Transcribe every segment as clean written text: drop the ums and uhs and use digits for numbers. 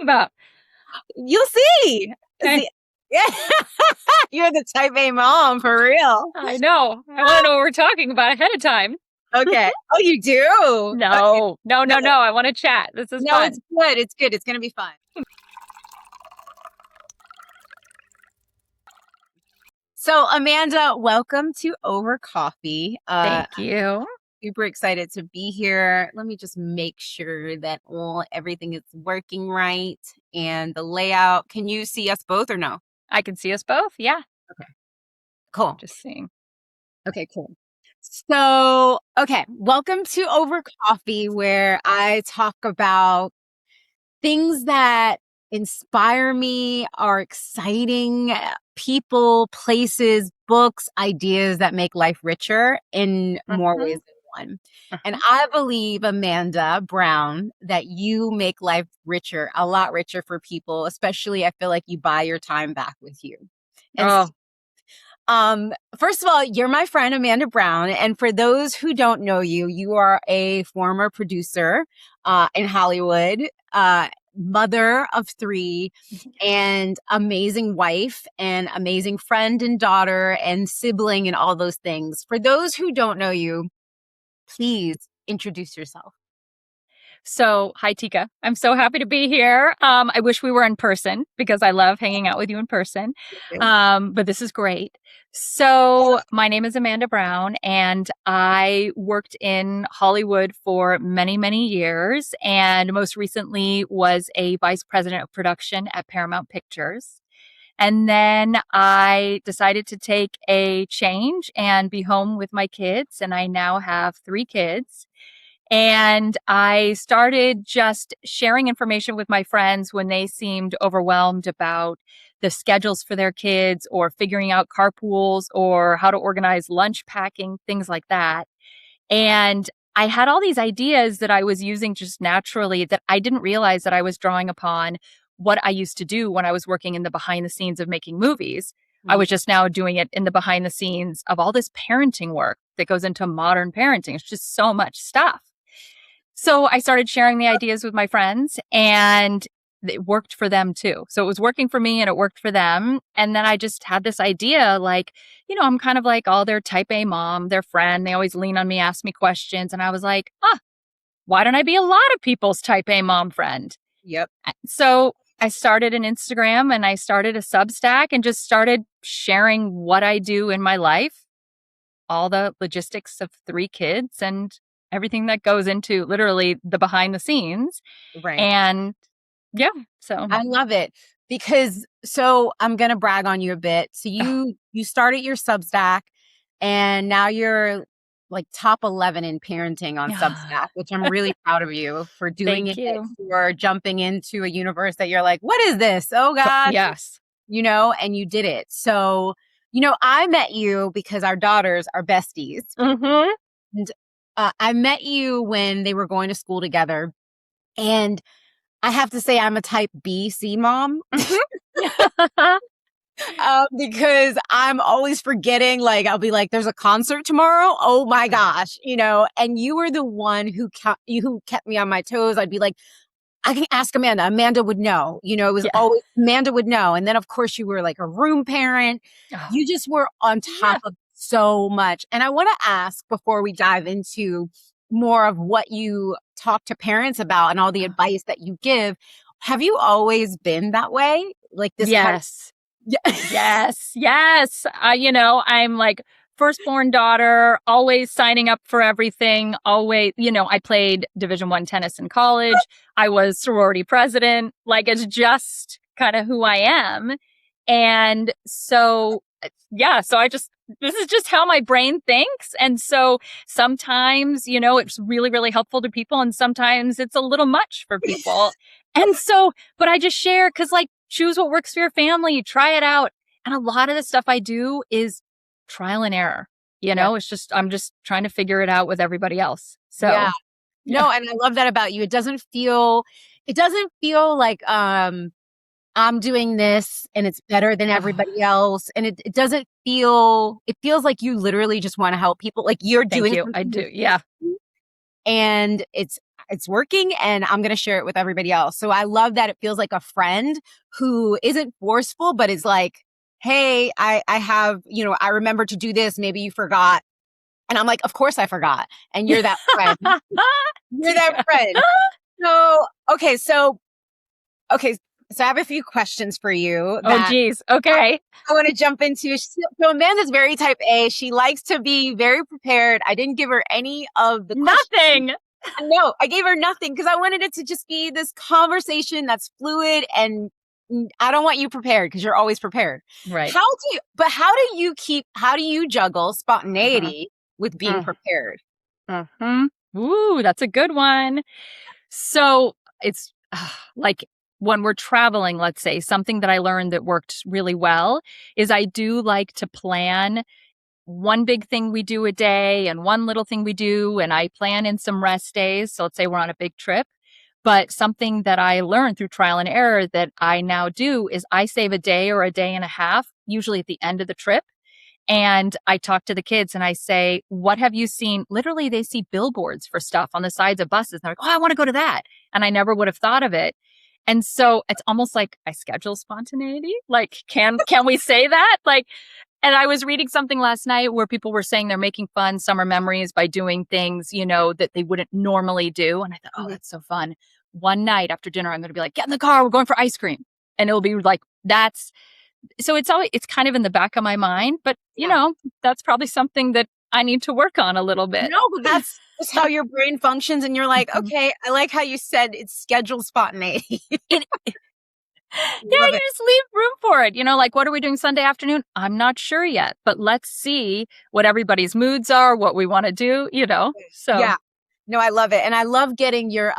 about? You'll see. Okay. See- Yeah. You're the type A mom for real. I know. I want to know what we're talking about ahead of time. Okay. Oh, you do? Okay. No. I want to chat. This is No, fun. it's good. It's good. It's going to be fun. So, Amanda, welcome to Over Coffee. Thank you. Super excited to be here. Let me just make sure that everything is working right and the layout. Can you see us both or no? I can see us both. Yeah. Okay. Cool. Just seeing. Okay, cool. So, okay, welcome to Over Coffee, where I talk about things that inspire me, are exciting, people, places, books, ideas that make life richer in more ways than one. And I believe, Amanda Brown, that you make life richer, a lot richer for people, especially I feel like you buy your time back with you. And first of all, you're my friend, Amanda Brown. And for those who don't know you, you are a former producer in Hollywood, mother of 3, and amazing wife and amazing friend and daughter and sibling and all those things. For those who don't know you, please introduce yourself. So, hi, Tika. I'm so happy to be here. I wish we were in person because I love hanging out with you in person. But this is great. So, my name is Amanda Brown, and I worked in Hollywood for many, many years, and most recently was a vice president of production at Paramount Pictures. And then I decided to take a change and be home with my kids, and I now have 3 kids. And I started just sharing information with my friends when they seemed overwhelmed about the schedules for their kids or figuring out carpools or how to organize lunch packing, things like that. And I had all these ideas that I was using just naturally that I didn't realize that I was drawing upon what I used to do when I was working in the behind the scenes of making movies. I was just now doing it in the behind the scenes of all this parenting work that goes into modern parenting. It's just so much stuff. So I started sharing the ideas with my friends, and it worked for them too. So it was working for me and it worked for them. And then I just had this idea, like, I'm kind of like all their type A mom, their friend. They always lean on me, ask me questions. And I was like, why don't I be a lot of people's type A mom friend? Yep. So I started an Instagram and I started a Substack and just started sharing what I do in my life, all the logistics of 3 kids and everything that goes into literally the behind the scenes. Right. And yeah, so I love it because I'm going to brag on you a bit. So you started your Substack and now you're like top 11 in parenting on Substack, which I'm really proud of you for doing. Thank you. For jumping into a universe that you're like, what is this? Oh gosh. Yes. And you did it. So, I met you because our daughters are besties. And I met you when they were going to school together. And I have to say I'm a type B, C mom. Because I'm always forgetting, like, I'll be like, there's a concert tomorrow. Oh my gosh, and you were the one who kept me on my toes. I'd be like, I can ask Amanda. Amanda would know, it was always Amanda would know. And then of course you were like a room parent. You just were on top of so much. And I want to ask before we dive into more of what you talk to parents about and all the advice that you give. Have you always been that way? Like this? Yes. Yes. I'm like firstborn daughter, always signing up for everything. Always, I played Division I tennis in college. I was sorority president. Like, it's just kind of who I am. And so, this is just how my brain thinks. And so sometimes, it's really, really helpful to people. And sometimes it's a little much for people. And so, but I just share because, like, choose what works for your family, try it out. And a lot of the stuff I do is trial and error. It's just, I'm just trying to figure it out with everybody else. So, No, and I love that about you. It doesn't feel like, I'm doing this and it's better than everybody else. And it feels like you literally just want to help people. Like you're doing it. I do. Yeah. And it's working and I'm going to share it with everybody else. So I love that it feels like a friend who isn't forceful, but is like, hey, I have, I remember to do this. Maybe you forgot. And I'm like, of course I forgot. And you're that friend. You're that friend. So, okay. So I have a few questions for you. Oh, geez. Okay. I want to jump into. So Amanda's very type A. She likes to be very prepared. I didn't give her any of the Nothing. No, I gave her nothing because I wanted it to just be this conversation that's fluid, and I don't want you prepared because you're always prepared. Right. How do you juggle spontaneity with being prepared? Ooh, that's a good one. So it's like when we're traveling, let's say, something that I learned that worked really well is I do like to plan one big thing we do a day and one little thing we do. And I plan in some rest days. So let's say we're on a big trip. But something that I learned through trial and error that I now do is I save a day or a day and a half, usually at the end of the trip. And I talk to the kids and I say, what have you seen? Literally, they see billboards for stuff on the sides of buses. And they're like, oh, I want to go to that. And I never would have thought of it. And so it's almost like I schedule spontaneity. Like, can we say that? Like, and I was reading something last night where people were saying they're making fun summer memories by doing things, that they wouldn't normally do. And I thought, oh, that's so fun. One night after dinner, I'm going to be like, get in the car. We're going for ice cream. And it'll be like, so it's kind of in the back of my mind, but that's probably something that I need to work on a little bit. No, but that's just how your brain functions. And you're like, okay, I like how you said it's scheduled spontaneity. Yeah, you just leave room for it. Like, what are we doing Sunday afternoon? I'm not sure yet, but let's see what everybody's moods are, what we want to do, so. Yeah, no, I love it. And I love getting your,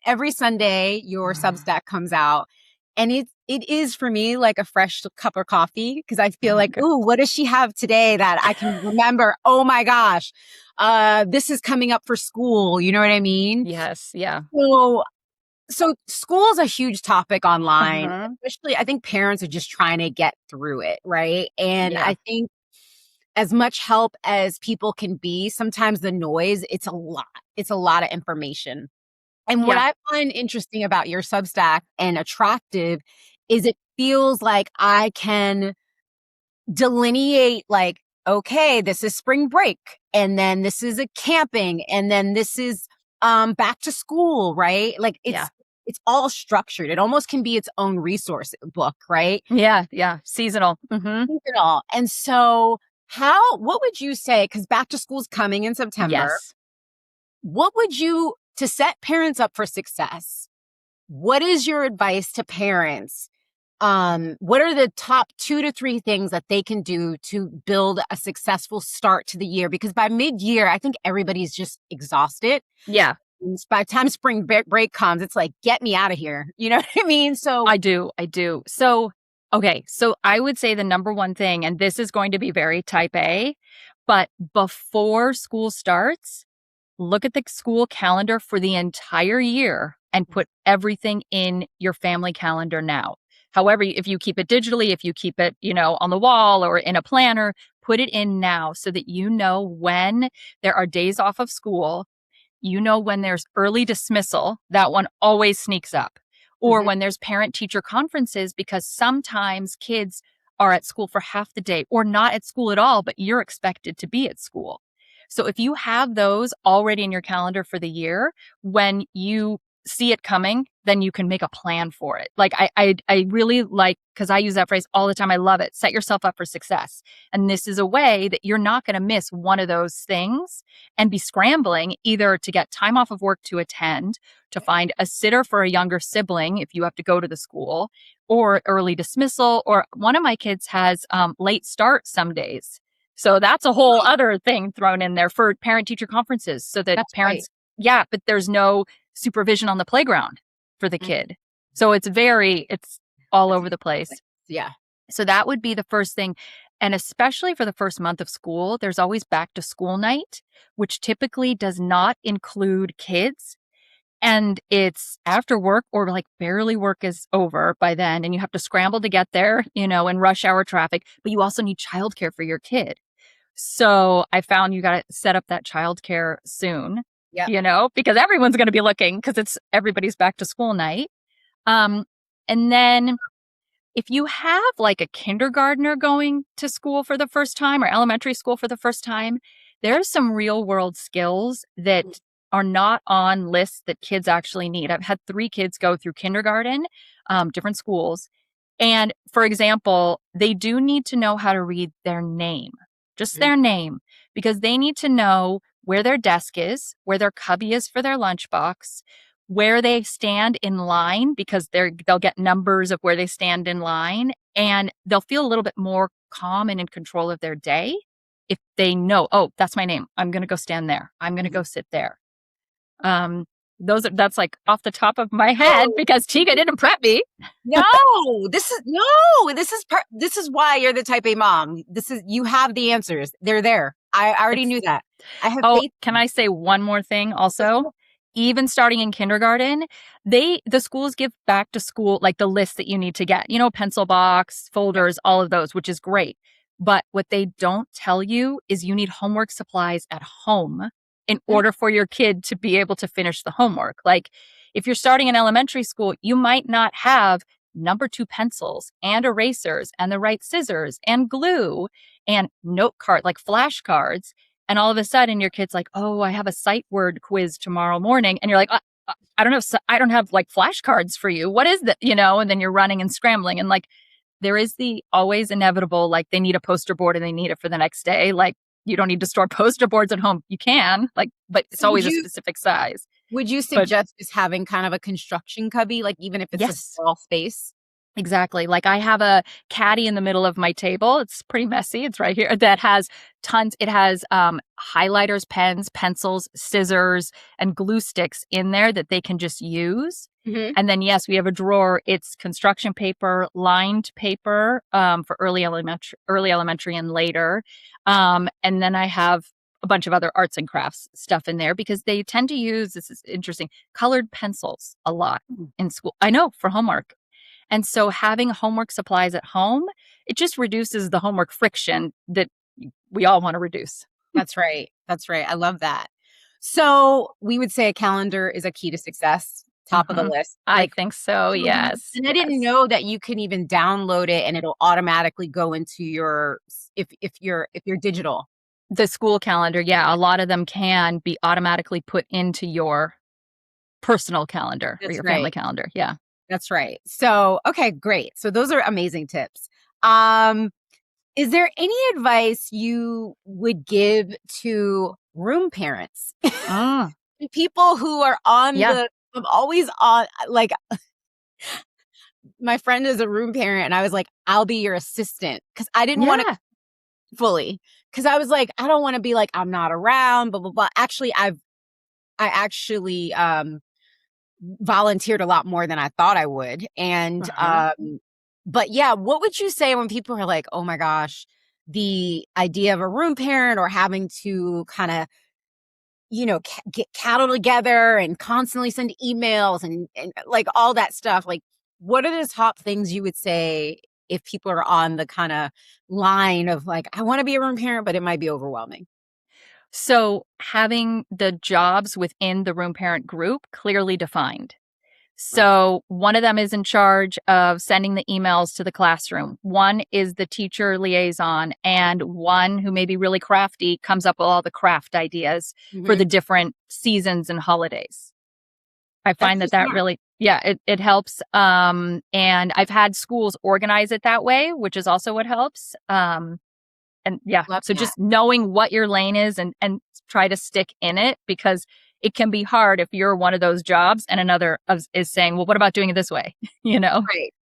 every Sunday, your Substack comes out. And it is for me like a fresh cup of coffee because I feel like, ooh, what does she have today that I can remember? Oh my gosh, this is coming up for school. You know what I mean? Yes. Yeah. So school is a huge topic online, especially I think parents are just trying to get through it. Right. And I think as much help as people can be, sometimes the noise, it's a lot of information. And what I find interesting about your Substack and attractive is it feels like I can delineate like, okay, this is spring break and then this is a camping and then this is back to school, right? Like it's all structured. It almost can be its own resource book, right? Yeah. Yeah. Seasonal. Seasonal. And so what would you say? Because back to school's coming in September. Yes. What would you, to set parents up for success, what is your advice to parents? What are the top 2 to 3 things that they can do to build a successful start to the year? Because by mid-year, I think everybody's just exhausted. Yeah. By the time spring break comes, it's like, get me out of here. You know what I mean? So I do. So, okay. So I would say the number one thing, and this is going to be very type A, but before school starts, look at the school calendar for the entire year and put everything in your family calendar now. However, if you keep it digitally, if you keep it, on the wall or in a planner, put it in now so that you know when there are days off of school, when there's early dismissal, that one always sneaks up, or when there's parent-teacher conferences, because sometimes kids are at school for half the day or not at school at all, but you're expected to be at school. So if you have those already in your calendar for the year, when you see it coming, then you can make a plan for it. Like I really like, because I use that phrase all the time. I love it. Set yourself up for success. And this is a way that you're not going to miss one of those things and be scrambling either to get time off of work to attend, to find a sitter for a younger sibling if you have to go to the school, or early dismissal. Or one of my kids has late start some days. So that's a whole other thing thrown in there for parent-teacher conferences so that parents, but there's no supervision on the playground for the kid. So it's all over the place. Yeah. So that would be the first thing. And especially for the first month of school, there's always back to school night, which typically does not include kids. And it's after work or like barely work is over by then. And you have to scramble to get there, in rush hour traffic, but you also need childcare for your kid. So I found you got to set up that childcare soon. Yeah. because everyone's going to be looking because it's everybody's back to school night. And then if you have like a kindergartner going to school for the first time or elementary school for the first time, there's some real world skills that are not on lists that kids actually need. I've had 3 kids go through kindergarten, different schools. And for example, they do need to know how to read their name, just their name, because they need to know where their desk is, where their cubby is for their lunchbox, where they stand in line, because they'll get numbers of where they stand in line, and they'll feel a little bit more calm and in control of their day if they know, oh, that's my name. I'm going to go stand there. I'm going to go sit there. That's like off the top of my head because Chica didn't prep me. No, this is why you're the type A mom. You have the answers. They're there. I already knew that. I have faith. Can I say one more thing also? Even starting in kindergarten, the schools give back to school like the list that you need to get, pencil box, folders, all of those, which is great. But what they don't tell you is you need homework supplies at home in order for your kid to be able to finish the homework. Like if you're starting in elementary school, you might not have number 2 pencils and erasers and the right scissors and glue and note card, like flashcards. And all of a sudden your kid's like, oh, I have a sight word quiz tomorrow morning. And you're like, I don't have like flashcards for you. What is that? And then you're running and scrambling. And like, there is the always inevitable, like they need a poster board and they need it for the next day. Like you don't need to store poster boards at home. You can, but it's always a specific size. Would you suggest just having kind of a construction cubby, like even if it's a small space? Exactly. Like I have a caddy in the middle of my table. It's pretty messy. It's right here. That has tons. It has highlighters, pens, pencils, scissors, and glue sticks in there that they can just use. And then, yes, we have a drawer. It's construction paper, lined paper for early elementary and later. And then I have a bunch of other arts and crafts stuff in there because they tend to use, this is interesting, colored pencils a lot in school. I know, for homework. And so having homework supplies at home, it just reduces the homework friction that we all want to reduce. That's right. That's right. I love that. So we would say a calendar is a key to success, top of the list. I think so. Yes. And I didn't know that you can even download it and it'll automatically go into your, if you're digital. The school calendar. Yeah. A lot of them can be automatically put into your personal calendar or your family calendar. Yeah. That's right. So, okay, great. So those are amazing tips. Is there any advice you would give to room parents? People who are on I'm always on, like, my friend is a room parent and I was like, I'll be your assistant. Cause I didn't want to fully, cause I was like, I don't want to be like, I'm not around, blah, blah, blah. Actually, I actually, volunteered a lot more than I thought I would. And, but yeah, what would you say when people are like, oh my gosh, the idea of a room parent or having to kind of, get cattle together and constantly send emails and like all that stuff. Like, what are the top things you would say if people are on the kind of line of like, I want to be a room parent, but it might be overwhelming? So having the jobs within the room parent group clearly defined. So one of them is in charge of sending the emails to the classroom. One is the teacher liaison, and one who may be really crafty comes up with all the craft ideas for the different seasons and holidays. I find that really, it helps. And I've had schools organize it that way, which is also what helps. And just knowing what your lane is and try to stick in it, because it can be hard if you're one of those jobs and another is saying, well, what about doing it this way?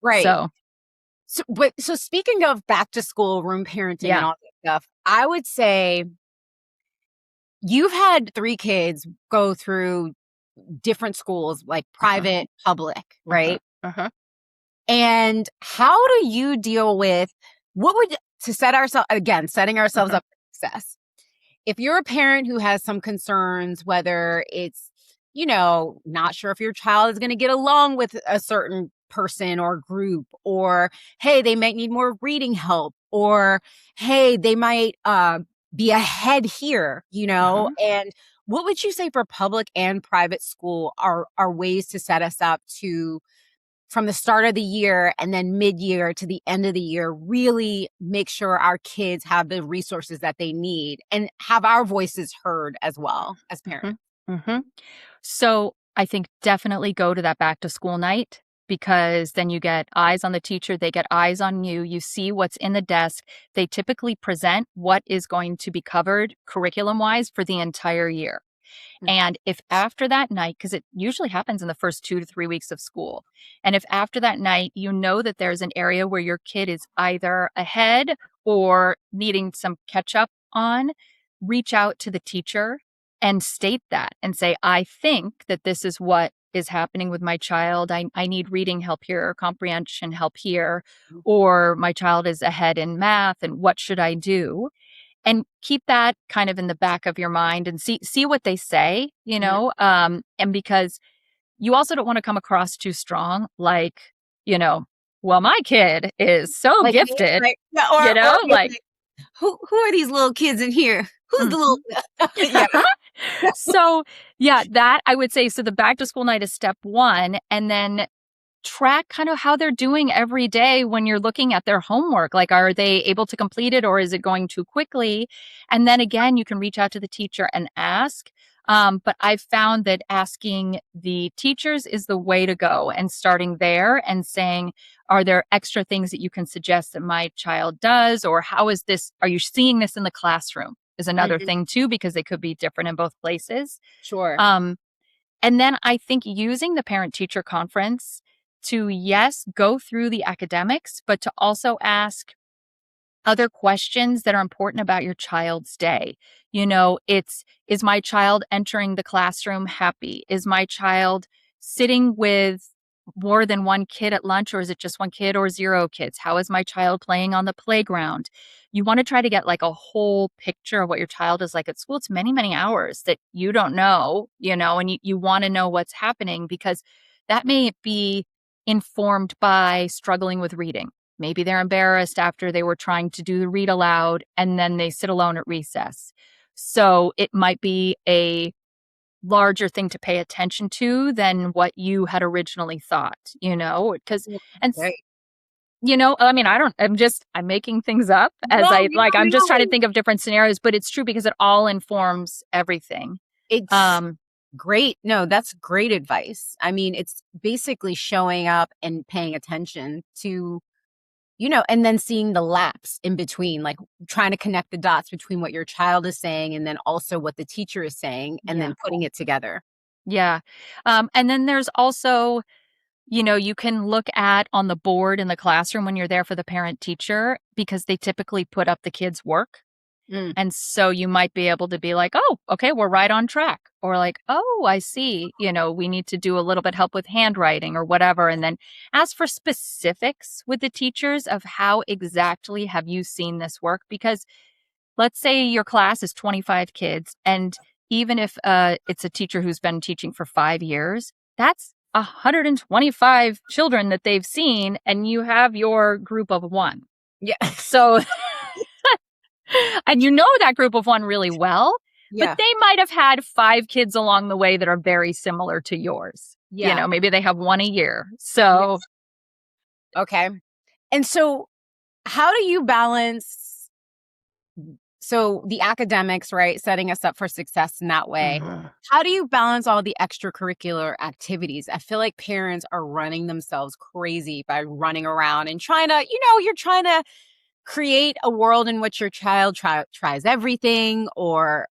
Right. So So speaking of back to school, room parenting and all that stuff, I would say you've had 3 kids go through different schools, like private, public, right? And how do you deal with setting ourselves up for success? If you're a parent who has some concerns, whether it's, not sure if your child is going to get along with a certain person or group, or, hey, they might need more reading help, or, hey, they might be ahead here, and what would you say for public and private school are ways to set us up to, from the start of the year and then mid-year to the end of the year, really make sure our kids have the resources that they need and have our voices heard as well as parents? Mm-hmm. So I think definitely go to that back to school night, because then you get eyes on the teacher, they get eyes on you, you see what's in the desk. They typically present what is going to be covered curriculum wise for the entire year. And if after that night, because it usually happens in the first 2 to 3 weeks of school, and if after that night, you know that there's an area where your kid is either ahead or needing some catch up on, reach out to the teacher and state that and say, I think that this is what is happening with my child. I need reading help here or comprehension help here, or my child is ahead in math, and what should I do? And keep that kind of in the back of your mind and see what they say, and because you also don't want to come across too strong, like, well, my kid is so Like, gifted, or like, who are these little kids in here? Who's the little yeah. So yeah, that I would say, so the back to school night is step one, and then track kind of how they're doing every day when you're looking at their homework. Like, are they able to complete it, or is it going too quickly? And then again, you can reach out to the teacher and ask. But I've found that asking the teachers is the way to go, and starting there and saying, are there extra things that you can suggest that my child does? Or how is this? Are you seeing this in the classroom? Is another thing too, because they could be different in both places. Sure. And then I think using the parent teacher conference to, yes, go through the academics, but to also ask other questions that are important about your child's day. Is my child entering the classroom happy? Is my child sitting with more than one kid at lunch, or is it just one kid or 0 kids? How is my child playing on the playground? You want to try to get like a whole picture of what your child is like at school. It's many, many hours that you don't know, and you want to know what's happening, because that may be informed by struggling with reading. Maybe they're embarrassed after they were trying to do the read aloud and then they sit alone at recess. So it might be a larger thing to pay attention to than what you had originally thought, because, and, Right. I'm making things up as I'm just trying to think of different scenarios, but it's true because it all informs everything. It's great. No, that's great advice. I mean, it's basically showing up and paying attention to, and then seeing the lapse in between, like trying to connect the dots between what your child is saying and then also what the teacher is saying, and then putting it together. Yeah. And then there's also, you can look at on the board in the classroom when you're there for the parent teacher, because they typically put up the kids' work. And so you might be able to be like, oh, okay, we're right on track. Or like, oh, I see, we need to do a little bit help with handwriting or whatever. And then ask for specifics with the teachers of how exactly have you seen this work? Because let's say your class is 25 kids. And even if it's a teacher who's been teaching for 5 years, that's 125 children that they've seen. And you have your group of 1. Yeah. So... and that group of 1 really well, but they might have had 5 kids along the way that are very similar to yours. Yeah. Maybe they have 1 a year. So. Yes. Okay. And so how do you balance, so the academics, right? Setting us up for success in that way. How do you balance all the extracurricular activities? I feel like parents are running themselves crazy by running around and trying to, you're trying to create a world in which your child tries everything, or,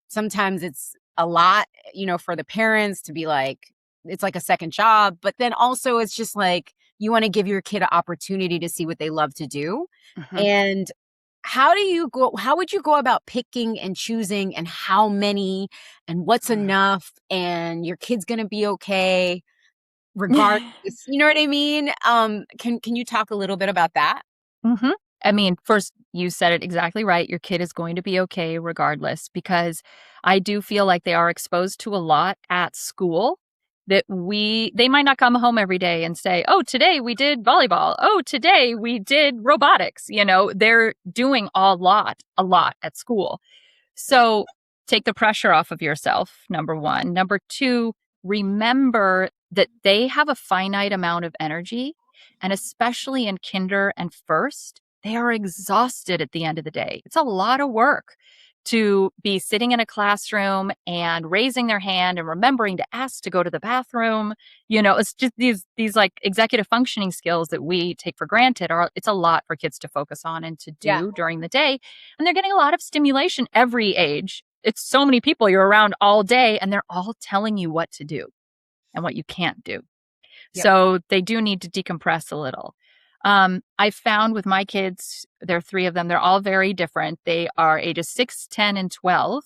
sometimes it's a lot, for the parents to be like, it's like a second job, but then also it's just like, you want to give your kid an opportunity to see what they love to do. And how would you go about picking and choosing, and how many, and what's enough, and your kid's going to be okay regardless? You know what I mean? Can you talk a little bit about that? I mean, first, you said it exactly right. Your kid is going to be okay regardless, because I do feel like they are exposed to a lot at school that they might not come home every day and say, oh, today we did volleyball. Oh, today we did robotics. They're doing a lot at school. So take the pressure off of yourself, number one. Number two, remember that they have a finite amount of energy. And especially in kinder and first, they are exhausted at the end of the day. It's a lot of work to be sitting in a classroom and raising their hand and remembering to ask to go to the bathroom. It's just these like executive functioning skills that we take for granted it's a lot for kids to focus on and to do during the day. And they're getting a lot of stimulation every age. It's so many people you're around all day, and they're all telling you what to do and what you can't do. Yep. So they do need to decompress a little. I found with my kids, there are 3 of them, they're all very different. They are ages 6, 10, and 12.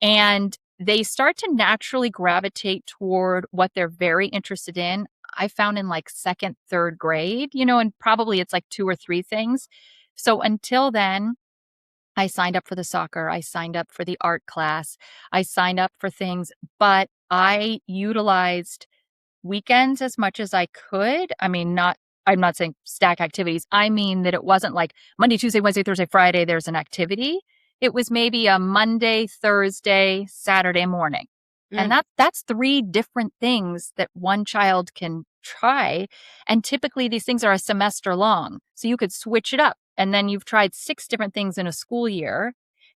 And they start to naturally gravitate toward what they're very interested in. I found in like 2nd, 3rd grade, and probably it's like 2 or 3 things. So until then, I signed up for the soccer. I signed up for the art class. I signed up for things, but I utilized weekends as much as I could. I mean, I'm not saying stack activities. I mean that it wasn't like Monday, Tuesday, Wednesday, Thursday, Friday, there's an activity. It was maybe a Monday, Thursday, Saturday morning. And that's 3 different things that one child can try. And typically these things are a semester long. So you could switch it up. And then you've tried 6 different things in a school year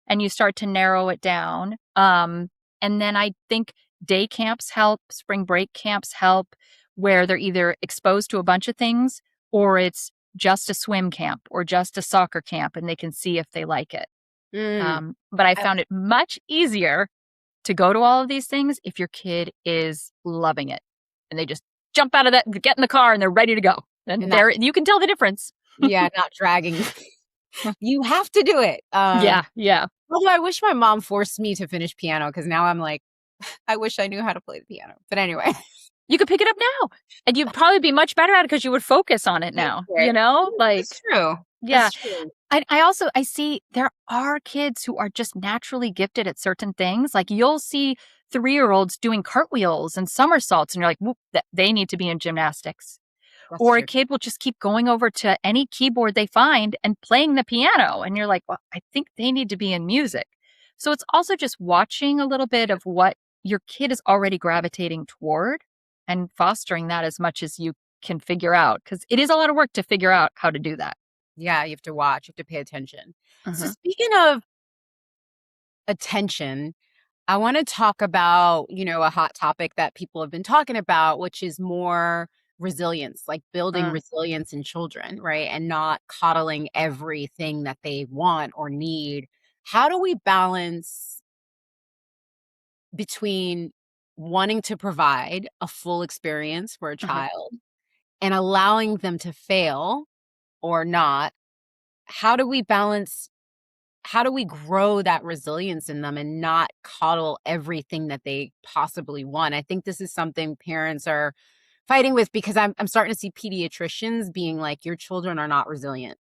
and you start to narrow it down. And then I think day camps help, spring break camps help, where they're either exposed to a bunch of things or it's just a swim camp or just a soccer camp and they can see if they like it. But I found it much easier to go to all of these things if your kid is loving it and they just jump out of that, get in the car and they're ready to go. And you can tell the difference. Not dragging. You have to do it. Yeah. Although I wish my mom forced me to finish piano because now I'm like, I wish I knew how to play the piano. But anyway. You could pick it up now and you'd probably be much better at it because you would focus on it now, Like, it's true. Yeah. That's true. I see there are kids who are just naturally gifted at certain things. Like you'll see 3-year-olds doing cartwheels and somersaults and you're like, whoop, they need to be in gymnastics. That's or true. A kid will just keep going over to any keyboard they find and playing the piano. And you're like, well, I think they need to be in music. So it's also just watching a little bit of what your kid is already gravitating toward and fostering that as much as you can figure out. Because it is a lot of work to figure out how to do that. Yeah, you have to watch, you have to pay attention. So speaking of attention, I want to talk about, a hot topic that people have been talking about, which is more resilience, like building resilience in children, right? And not coddling everything that they want or need. How do we balance between wanting to provide a full experience for a child and allowing them to fail or not? How do we grow that resilience in them and not coddle everything that they possibly want? I think this is something parents are fighting with because I'm starting to see pediatricians being like, your children are not resilient.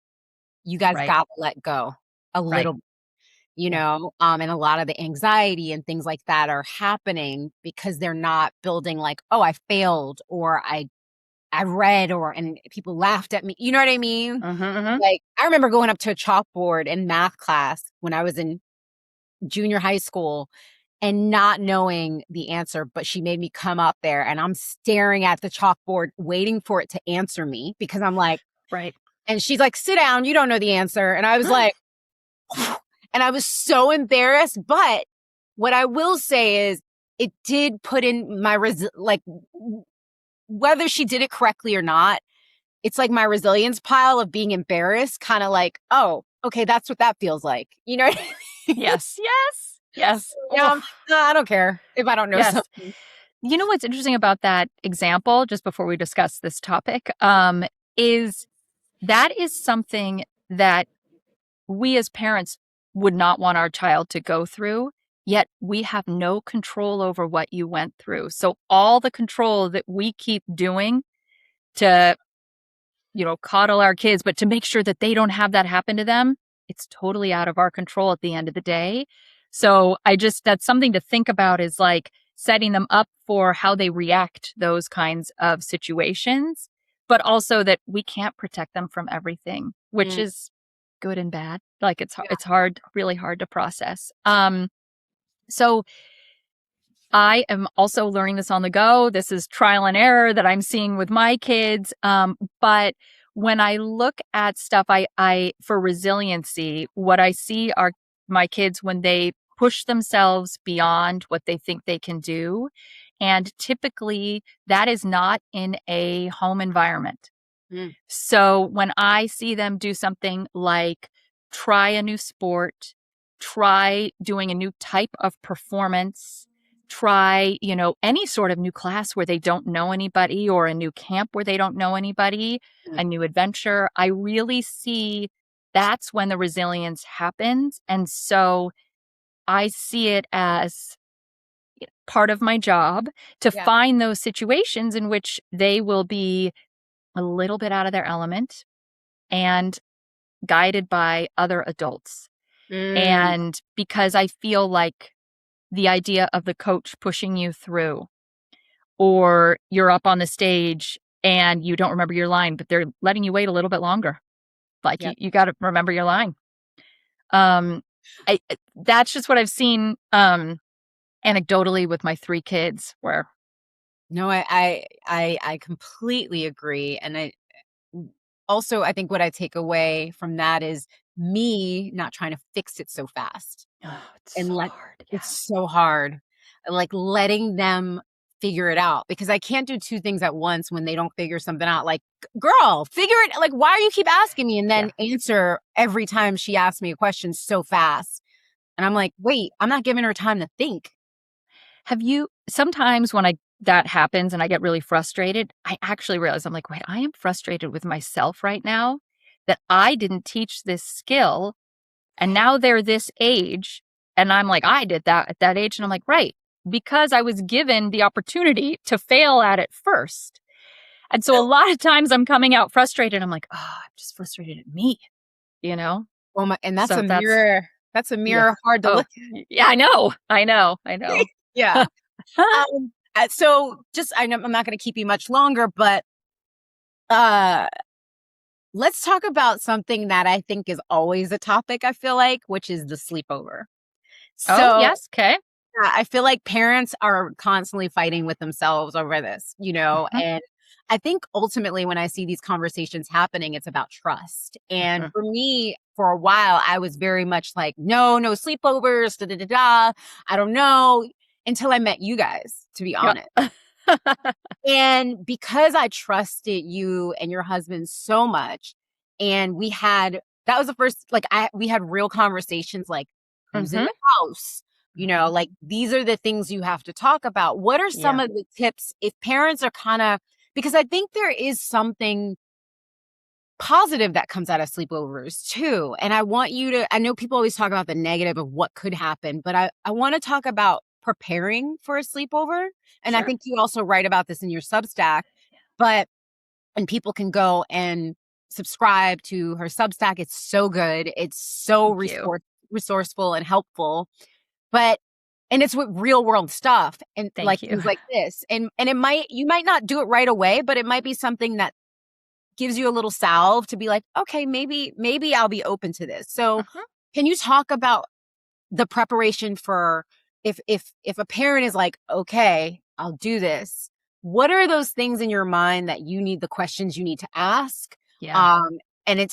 You guys got to let go a little bit. And a lot of the anxiety and things like that are happening because they're not building like, oh, I failed or I read and people laughed at me. You know what I mean? Like I remember going up to a chalkboard in math class when I was in junior high school and not knowing the answer, but she made me come up there and I'm staring at the chalkboard waiting for it to answer me because I'm like, and she's like, sit down, you don't know the answer. And I was like, and I was so embarrassed. But what I will say is it did put in my, whether she did it correctly or not, it's like my resilience pile of being embarrassed, kind of like, oh, okay, that's what that feels like. You know what I mean? Yes. I don't care if I don't know something. You know what's interesting about that example, just before we discuss this topic, is that is something that we as parents would not want our child to go through, yet we have no control over what you went through. So all the control that we keep doing to, coddle our kids, but to make sure that they don't have that happen to them, it's totally out of our control at the end of the day. So that's something to think about, is like setting them up for how they react those kinds of situations, but also that we can't protect them from everything, which is good and bad. Like it's hard, really hard to process. So I am also learning this on the go. This is trial and error that I'm seeing with my kids. But when I look at stuff, I for resiliency, what I see are my kids when they push themselves beyond what they think they can do. And typically that is not in a home environment. Mm. So when I see them do something like try a new sport, try doing a new type of performance, try, any sort of new class where they don't know anybody or a new camp where they don't know anybody, a new adventure, I really see that's when the resilience happens. And so I see it as part of my job to Yeah. find those situations in which they will be a little bit out of their element and guided by other adults. Mm. And because I feel like the idea of the coach pushing you through, or you're up on the stage and you don't remember your line, but they're letting you wait a little bit longer. Like Yep. you got to remember your line. That's just what I've seen anecdotally with my 3 kids where No, I completely agree. And also, I think what I take away from that is me not trying to fix it so fast it's and so hard. Yeah. it's so hard. Like letting them figure it out because I can't do 2 things at once when they don't figure something out. Like, girl, figure it. Like, why do you keep asking me? And then answer every time she asks me a question so fast. And I'm like, wait, I'm not giving her time to think. Sometimes when that happens and I get really frustrated, I actually realize I'm like, wait, I am frustrated with myself right now that I didn't teach this skill. And now they're this age. And I'm like, I did that at that age. And I'm like, right, because I was given the opportunity to fail at it first. And so a lot of times I'm coming out frustrated. I'm like, oh, I'm just frustrated at me, you know? Oh my, and that's So a mirror. That's a yeah. mirror hard to Oh, look. yeah, I know. Yeah. So just I know I'm not going to keep you much longer, but uh let's talk about something that I think is always a topic, I feel like, which is the sleepover. Oh, So yes. Okay. I feel like parents are constantly fighting with themselves over this, Mhm. and I think ultimately when I see these conversations happening, it's about trust. And Mhm. for me, for a while, I was very much like, no sleepovers, da da da da. I don't know until I met you guys, to be Yep. honest. And because I trusted you and your husband so much, and that was the first, like, we had real conversations like, who's in Mhm. the house? Like, these are the things you have to talk about. What are some Yeah. of the tips if parents are because I think there is something positive that comes out of sleepovers too. And I know people always talk about the negative of what could happen, but I want to talk about preparing for a sleepover. And I Sure. think you also write about this in your Substack, but, and people can go and subscribe to her Substack. It's so good. It's so Thank you. resourceful and helpful, but, and it's with real world stuff and like Thank you. things like this. And you might not do it right away, but it might be something that gives you a little salve to be like, okay, maybe I'll be open to this. So Mhm. can you talk about the preparation for if a parent is like, okay, I'll do this. What are those things in your mind that the questions you need to ask? Yeah. Um, and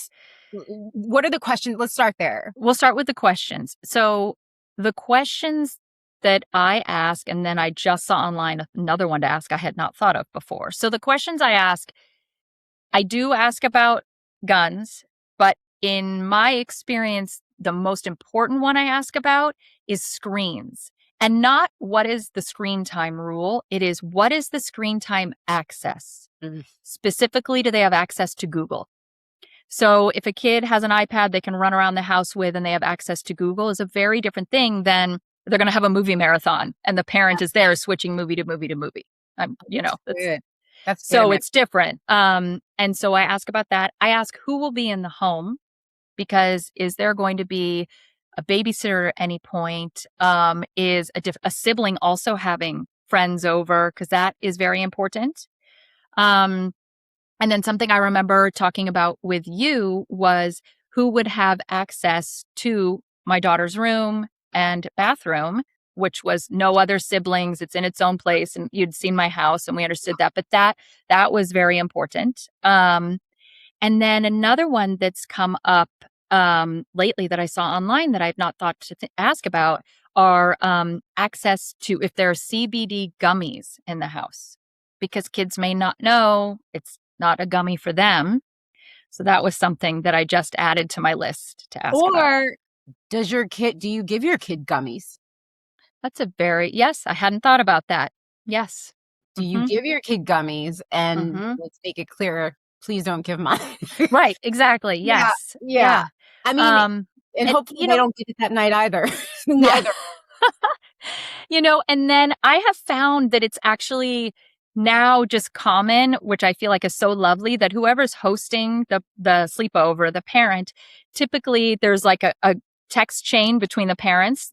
what are the questions? Let's start there. We'll start with the questions. So the questions that I ask, and then I just saw online another one to ask I had not thought of before. So the questions I do ask about guns, but in my experience, the most important one I ask about is screens. And not what is the screen time rule. It is what is the screen time access? Mhm. Specifically, do they have access to Google? So if a kid has an iPad they can run around the house with and they have access to Google is a very different thing than they're going to have a movie marathon and the parent is there switching movie to movie to movie. That's That's good. That's good. so it's different. And so I ask about that. I ask who will be in the home because is there going to be a babysitter at any point? Is a sibling also having friends over? Because that is very important. Um, and then something I remember talking about with you was who would have access to my daughter's room and bathroom which was no other siblings. It's in its own place, and you'd seen my house, and we understood that. But that was very important. And then another one that's come up lately that I saw online that I've not thought to ask about are access to if there are CBD gummies in the house, because kids may not know it's not a gummy for them. So that was something that I just added to my list to ask about. Or do you give your kid gummies? That's yes, I hadn't thought about that. Yes. Do you give your kid gummies? And let's make it clear, please don't give mine. Right, exactly. Yes. Yeah. I mean, and hopefully they don't get it that night either. Neither. And then I have found that it's actually now just common, which I feel like is so lovely, that whoever's hosting the sleepover, the parent, typically there's like a text chain between the parents,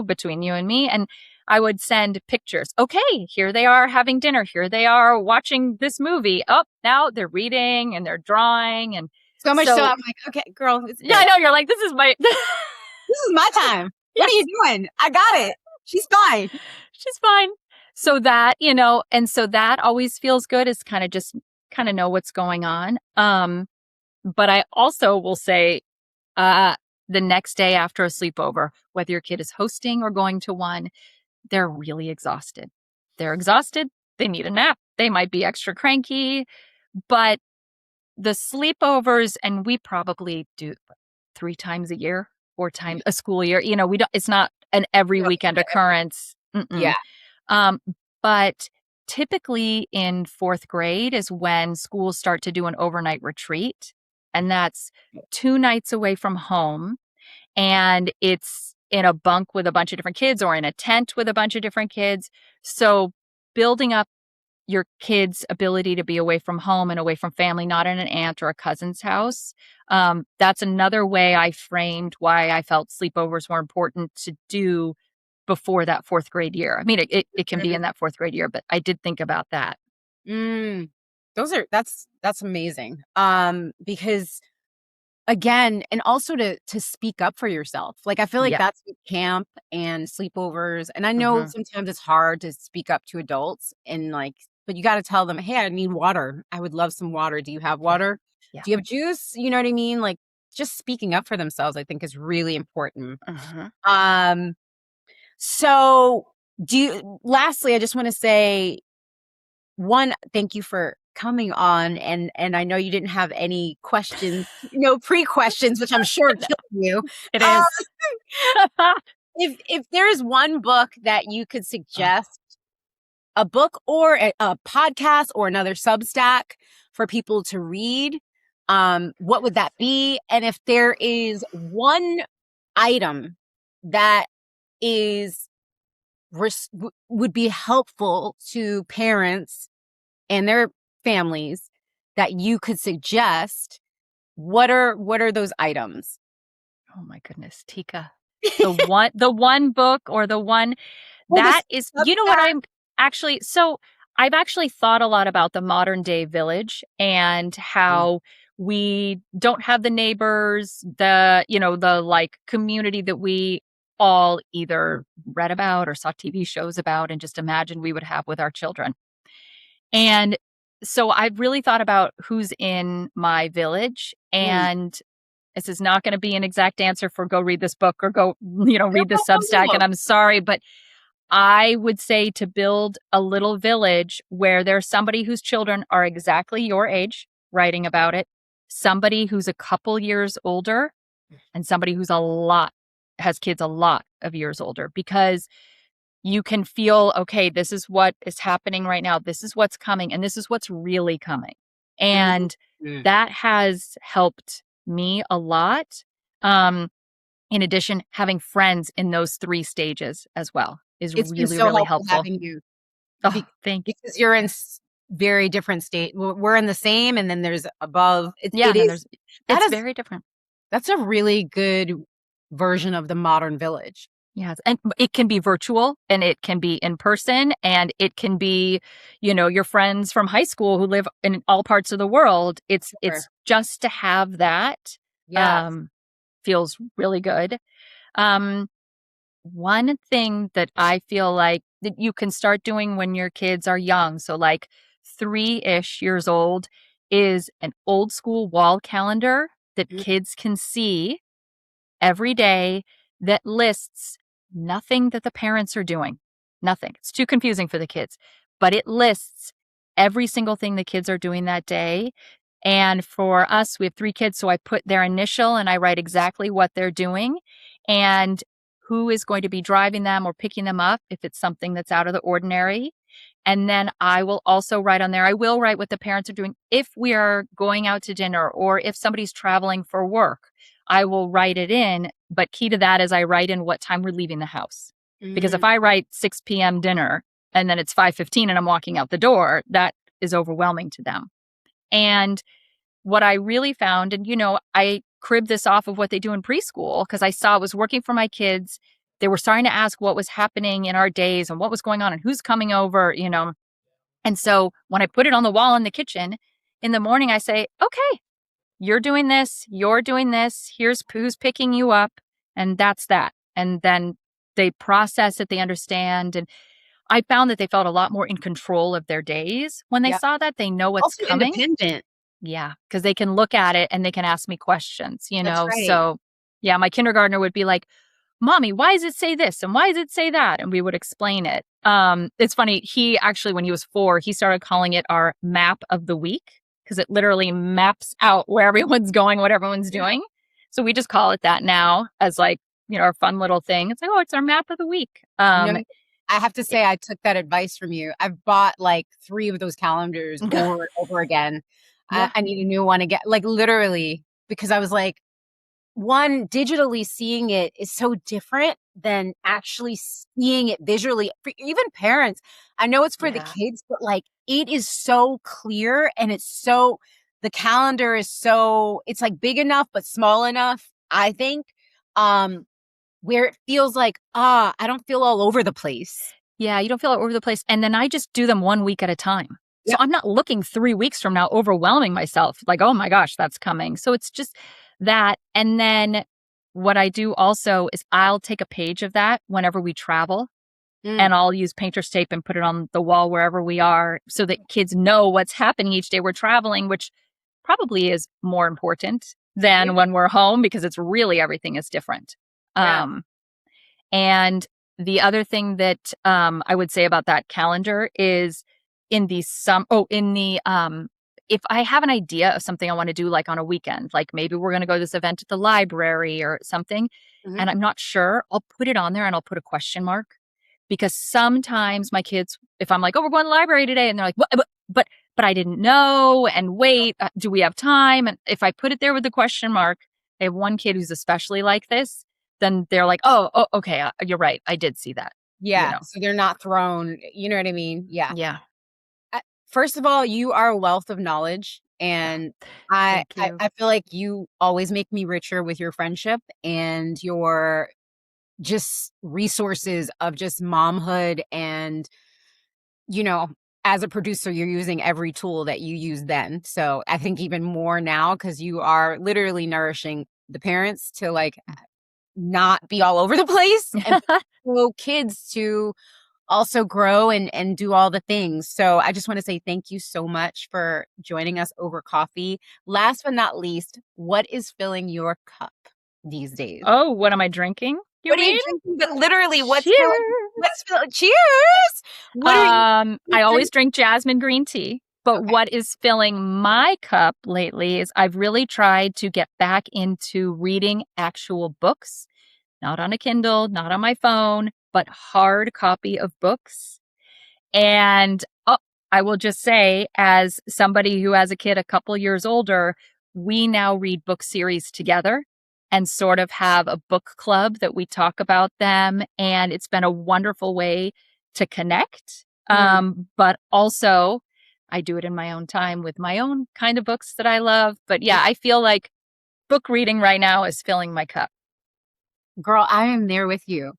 between you and me. And I would send pictures. Okay, here they are having dinner. Here they are watching this movie. Oh, now they're reading and they're drawing. And so much so I'm like, okay, girl. I know. You're like, this is my time. What are you doing? I got it. She's fine. She's fine. So that, and so that always feels good, is kind of know what's going on. But I also will say, the next day after a sleepover, whether your kid is hosting or going to one, they're really exhausted. They're exhausted. They need a nap. They might be extra cranky, but the sleepovers, and we probably do 3 times a year, 4 times a school year. We don't, it's not an every weekend occurrence. Yeah. But typically in 4th grade is when schools start to do an overnight retreat. And that's 2 nights away from home. And it's in a bunk with a bunch of different kids or in a tent with a bunch of different kids. So building up your kids' ability to be away from home and away from family, not in an aunt or a cousin's house. That's another way I framed why I felt sleepovers were important to do before that 4th grade year. I mean, it can be in that 4th grade year, but I did think about that. That's amazing. Because again, and also to speak up for yourself. Like, I feel like that's what camp and sleepovers. And I know sometimes it's hard to speak up to adults but you got to tell them, hey, I need water. I would love some water. Do you have water? Yeah. Do you have juice? You know what I mean? Like, just speaking up for themselves, I think, is really important. So lastly, I just want to say, one, thank you for coming on. And I know you didn't have any questions, pre-questions, which I'm sure killed you. It is. If there is one book that you could suggest, a book or a podcast or another Substack for people to read, what would that be? And if there is one item that would be helpful to parents and their families that you could suggest, what are those items? Oh my goodness, Tika. The one book or the one that is, what I'm actually, so I've actually thought a lot about the modern day village and how we don't have the neighbors, the like community that we all either read about or saw TV shows about and just imagined we would have with our children. And so I've really thought about who's in my village, and this is not going to be an exact answer for go read this book or go, read this Substack. And I'm sorry, but I would say to build a little village where there's somebody whose children are exactly your age writing about it, somebody who's a couple years older, and somebody who's has kids a lot of years older, because you can feel, okay, this is what is happening right now. This is what's coming, and this is what's really coming. And that has helped me a lot. In addition, having friends in those 3 stages as well is really helpful. Having you. Thank you. Because you're in very different state. We're in the same, and then there's above. It's very different. That's a really good version of the modern village. Yes. And it can be virtual, and it can be in person, and it can be, your friends from high school who live in all parts of the world. It's just to have that feels really good. one thing that I feel like that you can start doing when your kids are young, so like 3-ish years old, is an old school wall calendar that Mm. kids can see every day that lists nothing that the parents are doing. Nothing. It's too confusing for the kids, but it lists every single thing the kids are doing that day. And for us, we have 3 kids, so I put their initial and I write exactly what they're doing and who is going to be driving them or picking them up if it's something that's out of the ordinary. And then I will also write on there, I will write what the parents are doing if we are going out to dinner or if somebody's traveling for work. I will write it in, but key to that is I write in what time we're leaving the house. Because if I write 6 p.m. dinner and then it's 5:15 and I'm walking out the door, that is overwhelming to them. And what I really found, and I cribbed this off of what they do in preschool because I saw it was working for my kids. They were starting to ask what was happening in our days and what was going on and who's coming over. And so when I put it on the wall in the kitchen in the morning, I say, okay, you're doing this, you're doing this, here's who's picking you up, and that's that. And then they process it, they understand. And I found that they felt a lot more in control of their days when they Yeah. saw that. They know what's Also coming. independent. Yeah, because they can look at it and they can ask me questions. That's right. So yeah, my kindergartner would be like, Mommy, why does it say this? And why does it say that? And we would explain it. It's funny. He actually, when he was 4, he started calling it our map of the week because it literally maps out where everyone's going, what everyone's doing. So we just call it that now as like, our fun little thing. It's like, oh, it's our map of the week. I have to say, I took that advice from you. I've bought like 3 of those calendars over and over again. Yeah. I need a new one again, like literally, because I was like, one, digitally seeing it is so different than actually seeing it visually. For even parents, I know it's for the kids, but like it is so clear and the calendar is it's like big enough, but small enough, I think, where it feels like, I don't feel all over the place. Yeah, you don't feel all over the place. And then I just do them 1 week at a time. So I'm not looking 3 weeks from now, overwhelming myself. Like, oh my gosh, that's coming. So it's just that. And then what I do also is I'll take a page of that whenever we travel and I'll use painter's tape and put it on the wall wherever we are so that kids know what's happening each day we're traveling, which probably is more important than when we're home because it's really everything is different. And the other thing that I would say about that calendar is if I have an idea of something I want to do, like on a weekend, like maybe we're going to go to this event at the library or something, and I'm not sure, I'll put it on there and I'll put a question mark because sometimes my kids, if I'm like, oh, we're going to the library today, and they're like, but I didn't know, and wait, do we have time? And if I put it there with the question mark, I have one kid who's especially like this, then they're like, oh okay, you're right, I did see that. Yeah, so they're not thrown, you know what I mean? Yeah. Yeah. First of all, you are a wealth of knowledge, and I feel like you always make me richer with your friendship and your just resources of just momhood. And, as a producer, you're using every tool that you used then. So I think even more now, because you are literally nourishing the parents to like not be all over the place and for kids to also grow and do all the things. So I just want to say thank you so much for joining us over coffee. Last but not least, what is filling your cup these days? Oh, what am I drinking? What are you drinking? But literally, what's filling? Cheers! I always drink jasmine green tea. But what is filling my cup lately is I've really tried to get back into reading actual books, not on a Kindle, not on my phone, but hard copy of books. And I will just say, as somebody who has a kid a couple years older, we now read book series together and sort of have a book club that we talk about them. And it's been a wonderful way to connect. But also, I do it in my own time with my own kind of books that I love. But yeah, I feel like book reading right now is filling my cup. Girl, I am there with you.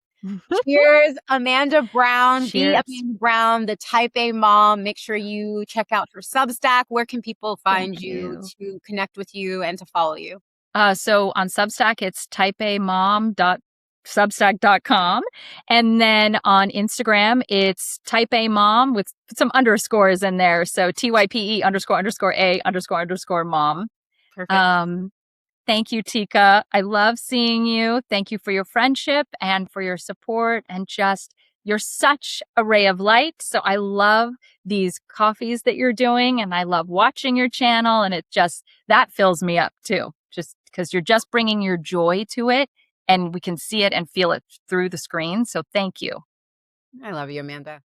Cheers, Amanda Brown. Cheers. Be Amanda Brown, the Type A mom. Make sure you check out her Substack. Where can people find you to connect with you and to follow you? So on Substack, it's typeamom.substack.com. Substack.com. And then on Instagram, it's type A mom with some underscores in there. So TYPE __A _mom. Perfect. Thank you, Tika. I love seeing you. Thank you for your friendship and for your support, and just you're such a ray of light. So I love these coffees that you're doing, and I love watching your channel, and it just, that fills me up too, just because you're just bringing your joy to it, and we can see it and feel it through the screen. So thank you. I love you, Amanda.